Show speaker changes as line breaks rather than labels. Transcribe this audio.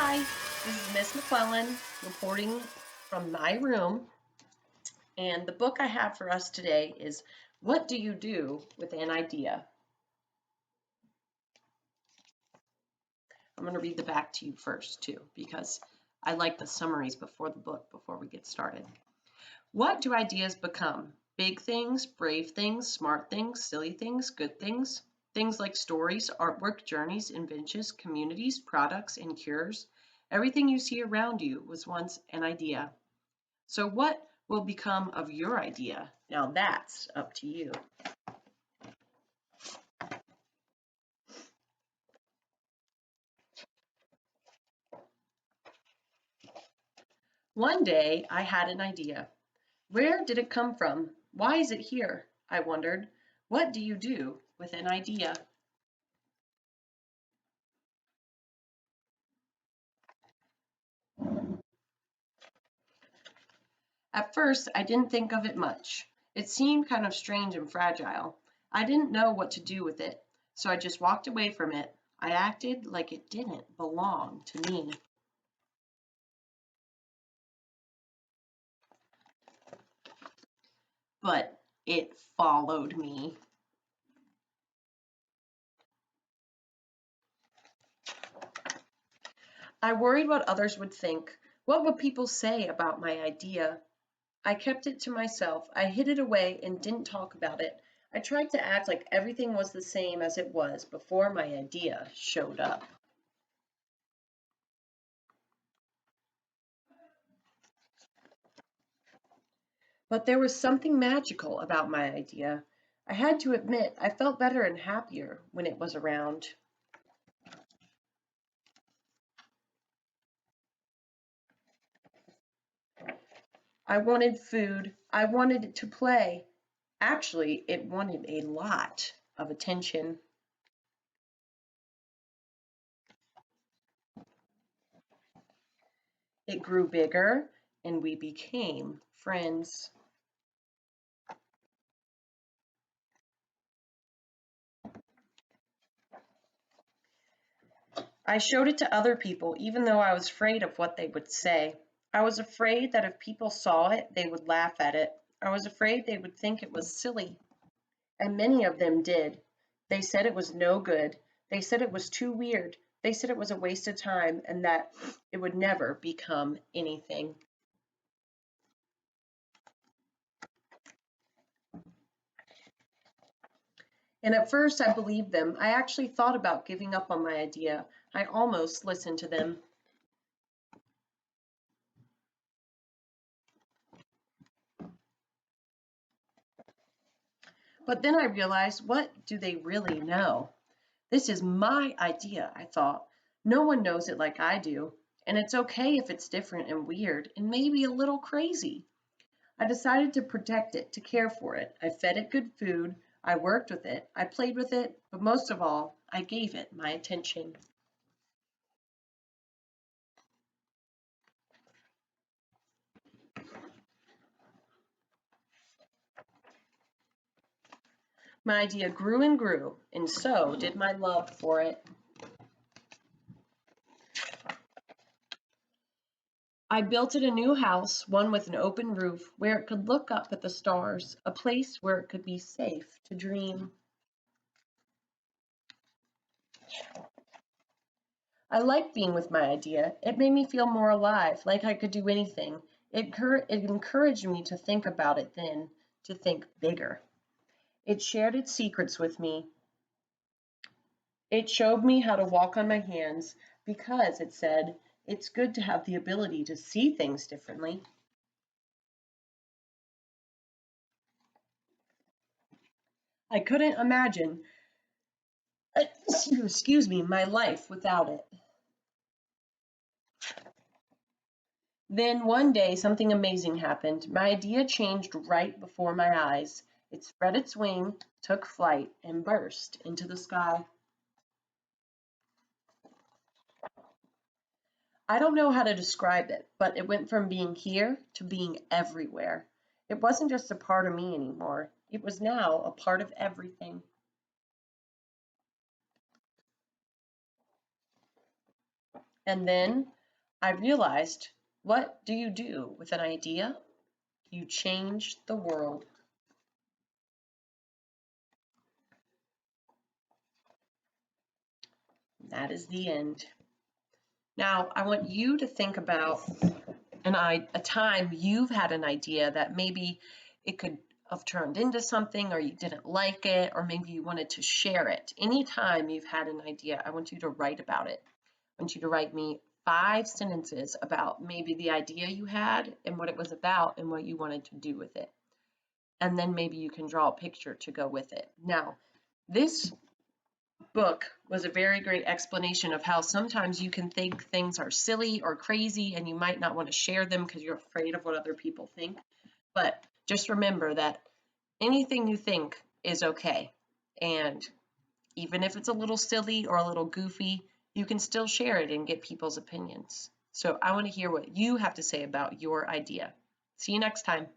Hi, this is Miss McClellan reporting from my room, and the book I have for us today is What Do You Do with an Idea? I'm going to read the back to you first, too, because I like the summaries before the book before we get started. What do ideas become? Big things, brave things, smart things, silly things, good things? Things like stories, artwork, journeys, inventions, communities, products, and cures. Everything you see around you was once an idea. So what will become of your idea? Now that's up to you. One day I had an idea. Where did it come from? Why is it here? I wondered. What do you do with an idea? At first, I didn't think of it much. It seemed kind of strange and fragile. I didn't know what to do with it, so I just walked away from it. I acted like it didn't belong to me. But it followed me. I worried what others would think. What would people say about my idea? I kept it to myself. I hid it away and didn't talk about it. I tried to act like everything was the same as it was before my idea showed up. But there was something magical about my idea. I had to admit, I felt better and happier when it was around. I wanted food. I wanted it to play. Actually, it wanted a lot of attention. It grew bigger, and we became friends. I showed it to other people, even though I was afraid of what they would say. I was afraid that if people saw it, they would laugh at it. I was afraid they would think it was silly. And many of them did. They said it was no good. They said it was too weird. They said it was a waste of time and that it would never become anything. And at first, I believed them. I actually thought about giving up on my idea. I almost listened to them. But then I realized, what do they really know? This is my idea, I thought. No one knows it like I do. And it's okay if it's different and weird and maybe a little crazy. I decided to protect it, to care for it. I fed it good food. I worked with it. I played with it. But most of all, I gave it my attention. My idea grew and grew, and so did my love for it. I built it a new house, one with an open roof, where it could look up at the stars, a place where it could be safe to dream. I liked being with my idea. It made me feel more alive, like I could do anything. It encouraged me to think about it then, to think bigger. It shared its secrets with me. It showed me how to walk on my hands because it said it's good to have the ability to see things differently. I couldn't imagine, excuse me, my life without it. Then one day something amazing happened. My idea changed right before my eyes. It spread its wing, took flight, and burst into the sky. I don't know how to describe it, but it went from being here to being everywhere. It wasn't just a part of me anymore. It was now a part of everything. And then I realized, what do you do with an idea? You change the world. That is the end. Now, I want you to think about a time you've had an idea that maybe it could have turned into something, or you didn't like it, or maybe you wanted to share it. Anytime you've had an idea, I want you to write about it. I want you to write me 5 sentences about maybe the idea you had and what it was about and what you wanted to do with it. And then maybe you can draw a picture to go with it. Now, this book was a very great explanation of how sometimes you can think things are silly or crazy and you might not want to share them because you're afraid of what other people think. But just remember that anything you think is okay. And even if it's a little silly or a little goofy, you can still share it and get people's opinions. So I want to hear what you have to say about your idea. See you next time.